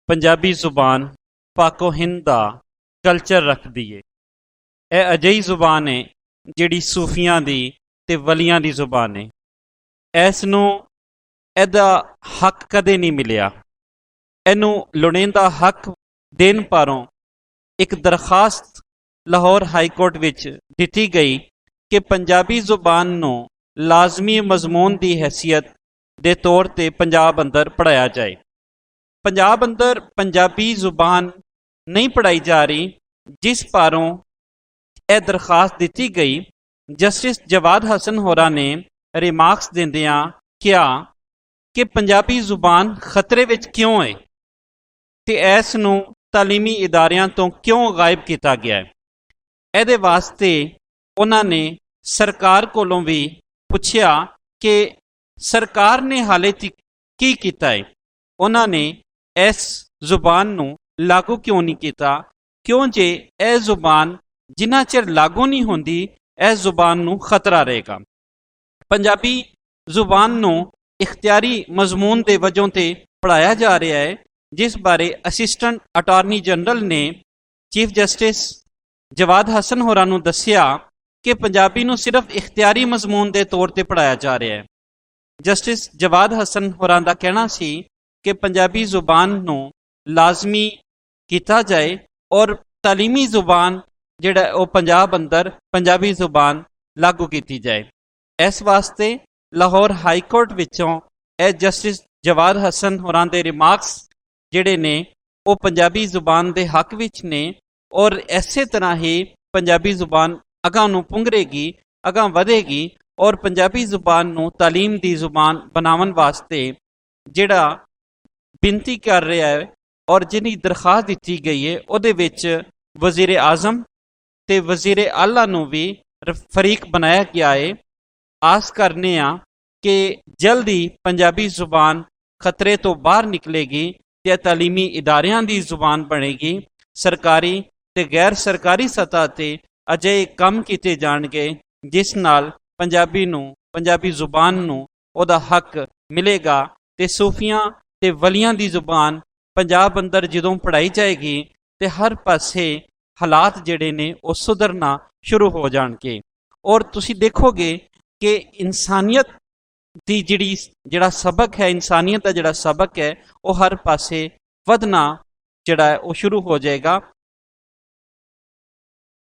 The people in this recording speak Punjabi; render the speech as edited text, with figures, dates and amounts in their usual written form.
ਪੰਜਾਬੀ ਜ਼ੁਬਾਨ ਪਾਕੋ ਹਿੰਦ ਦਾ ਕਲਚਰ ਰੱਖਦੀ ਏ। ਇਹ ਅਜਿਹੀ ਜ਼ੁਬਾਨ ਹੈ ਜਿਹੜੀ ਸੂਫੀਆਂ ਦੀ ਤੇ ਵਲੀਆਂ ਦੀ ਜ਼ੁਬਾਨ ਹੈ। ਇਸ ਨੂੰ ਇਹਦਾ ਹੱਕ ਕਦੇ ਨਹੀਂ ਮਿਲਿਆ। ਇਹਨੂੰ ਲੋੜੀਂਦਾ ਹੱਕ ਦੇਣ ਪਾਰੋਂ ਇੱਕ ਦਰਖਾਸਤ ਲਾਹੌਰ ਹਾਈ ਕੋਰਟ ਵਿੱਚ ਦਿੱਤੀ ਗਈ ਕਿ ਪੰਜਾਬੀ ਜ਼ੁਬਾਨ ਨੂੰ ਲਾਜ਼ਮੀ ਮਜ਼ਮੂਨ ਦੀ ਹੈਸੀਅਤ ਦੇ ਤੌਰ 'ਤੇ ਪੰਜਾਬ ਅੰਦਰ ਪੜ੍ਹਾਇਆ ਜਾਏ। ਪੰਜਾਬ ਅੰਦਰ ਪੰਜਾਬੀ ਜ਼ੁਬਾਨ ਨਹੀਂ ਪੜ੍ਹਾਈ ਜਾ ਰਹੀ, ਜਿਸ ਪਾਰੋਂ ਇਹ ਦਰਖਾਸਤ ਦਿੱਤੀ ਗਈ। ਜਸਟਿਸ ਜਵਾਦ ਹਸਨ ਹੋਰਾਂ ਨੇ ਰਿਮਾਰਕਸ ਦਿੰਦਿਆਂ ਕਿਹਾ ਕਿ ਪੰਜਾਬੀ ਜ਼ੁਬਾਨ ਖਤਰੇ ਵਿੱਚ ਕਿਉਂ ਹੈ ਤੇ ਇਸ ਨੂੰ ਤਾਲੀਮੀ ਇਦਾਰਿਆਂ ਤੋਂ ਕਿਉਂ ਗਾਇਬ ਕੀਤਾ ਗਿਆ ਹੈ। ਇਹਦੇ ਵਾਸਤੇ ਉਹਨਾਂ ਨੇ ਸਰਕਾਰ ਕੋਲੋਂ ਵੀ ਪੁੱਛਿਆ ਕਿ ਸਰਕਾਰ ਨੇ ਹਾਲੇ ਤੱਕ ਕੀ ਕੀਤਾ ਹੈ। ਉਹਨਾਂ ਨੇ ਇਸ ਜ਼ੁਬਾਨ ਨੂੰ ਲਾਗੂ ਕਿਉਂ ਨਹੀਂ ਕੀਤਾ, ਕਿਉਂ ਜੇ ਇਹ ਜ਼ੁਬਾਨ ਜਿੰਨਾ ਚਿਰ ਲਾਗੂ ਨਹੀਂ ਹੁੰਦੀ ਇਸ ਜ਼ੁਬਾਨ ਨੂੰ ਖਤਰਾ ਰਹੇਗਾ। ਪੰਜਾਬੀ ਜ਼ੁਬਾਨ ਨੂੰ ਇਖਤਿਆਰੀ ਮਜ਼ਮੂਨ ਦੇ ਵਜੋਂ 'ਤੇ ਪੜ੍ਹਾਇਆ ਜਾ ਰਿਹਾ ਹੈ, ਜਿਸ ਬਾਰੇ ਅਸਿਸਟੈਂਟ ਅਟਾਰਨੀ ਜਨਰਲ ਨੇ ਚੀਫ ਜਸਟਿਸ ਜਵਾਦ ਹਸਨ ਹੋਰਾਂ ਨੂੰ ਦੱਸਿਆ ਕਿ ਪੰਜਾਬੀ ਨੂੰ ਸਿਰਫ ਇਖਤਿਆਰੀ ਮਜ਼ਮੂਨ ਦੇ ਤੌਰ 'ਤੇ ਪੜ੍ਹਾਇਆ ਜਾ ਰਿਹਾ ਹੈ। ਜਸਟਿਸ ਜਵਾਦ ਹਸਨ ਹੋਰਾਂ ਦਾ ਕਹਿਣਾ ਸੀ ਕਿ ਪੰਜਾਬੀ ਜ਼ੁਬਾਨ ਨੂੰ ਲਾਜ਼ਮੀ ਕੀਤਾ ਜਾਏ ਔਰ ਤਾਲੀਮੀ ਜ਼ੁਬਾਨ ਜਿਹੜਾ ਉਹ ਪੰਜਾਬ ਅੰਦਰ ਪੰਜਾਬੀ ਜ਼ੁਬਾਨ ਲਾਗੂ ਕੀਤੀ ਜਾਏ। ਇਸ ਵਾਸਤੇ ਲਾਹੌਰ ਹਾਈ ਕੋਰਟ ਵਿੱਚੋਂ ਇਹ ਜਸਟਿਸ ਜਵਾਦ ਹਸਨ ਹੋਰਾਂ ਦੇ ਰਿਮਾਰਕਸ ਜਿਹੜੇ ਨੇ ਉਹ ਪੰਜਾਬੀ ਜ਼ੁਬਾਨ ਦੇ ਹੱਕ ਵਿੱਚ ਨੇ ਔਰ ਇਸੇ ਤਰ੍ਹਾਂ ਹੀ ਪੰਜਾਬੀ ਜ਼ੁਬਾਨ ਅਗਾਂਹ ਨੂੰ ਪੁੰਗਰੇਗੀ, ਅਗਾਂਹ ਵਧੇਗੀ ਔਰ ਪੰਜਾਬੀ ਜ਼ੁਬਾਨ ਨੂੰ ਤਾਲੀਮ ਦੀ ਜ਼ੁਬਾਨ ਬਣਾਉਣ ਵਾਸਤੇ ਜਿਹੜਾ ਬੇਨਤੀ ਕਰ ਰਿਹਾ ਹੈ ਔਰ ਜਿਹਨੀ ਦਰਖਾਸਤ ਦਿੱਤੀ ਗਈ ਹੈ ਉਹਦੇ ਵਿੱਚ ਵਜ਼ੀਰ ਆਜ਼ਮ ਤੇ ਵਜ਼ੀਰ ਆਲਾ ਨੂੰ ਵੀ ਫਰੀਕ ਬਣਾਇਆ ਗਿਆ ਹੈ। ਆਸ ਕਰਨੇ ਆ ਕਿ ਜਲਦੀ ਪੰਜਾਬੀ ਜ਼ੁਬਾਨ ਖਤਰੇ ਤੋਂ ਬਾਹਰ ਨਿਕਲੇਗੀ ਤੇ ਤਾਲੀਮੀ ਇਦਾਰਿਆਂ ਦੀ ਜ਼ੁਬਾਨ ਬਣੇਗੀ। ਸਰਕਾਰੀ ਤੇ ਗੈਰ ਸਰਕਾਰੀ ਸਤ੍ਹਾ 'ਤੇ ਅਜਿਹੇ ਕੰਮ ਕੀਤੇ ਜਾਣਗੇ ਜਿਸ ਨਾਲ ਪੰਜਾਬੀ ਨੂੰ, ਪੰਜਾਬੀ ਜ਼ੁਬਾਨ ਨੂੰ ਉਹਦਾ ਹੱਕ ਮਿਲੇਗਾ ਤੇ ਸੂਫੀਆਂ ਤੇ ਵਲੀਆਂ ਦੀ ਜ਼ੁਬਾਨ ਪੰਜਾਬ ਅੰਦਰ ਜਦੋਂ ਪੜ੍ਹਾਈ ਜਾਏਗੀ ਤੇ ਹਰ ਪਾਸੇ ਹਾਲਾਤ ਜਿਹੜੇ ਨੇ ਉਹ ਸੁਧਰਨਾ ਸ਼ੁਰੂ ਹੋ ਜਾਣਗੇ ਔਰ ਤੁਸੀਂ ਦੇਖੋਗੇ ਕਿ ਇਨਸਾਨੀਅਤ ਦੀ ਜਿਹੜਾ ਸਬਕ ਹੈ, ਇਨਸਾਨੀਅਤ ਦਾ ਜਿਹੜਾ ਸਬਕ ਹੈ ਉਹ ਹਰ ਪਾਸੇ ਵਧਣਾ ਜਿਹੜਾ ਹੈ ਉਹ ਸ਼ੁਰੂ ਹੋ ਜਾਏਗਾ।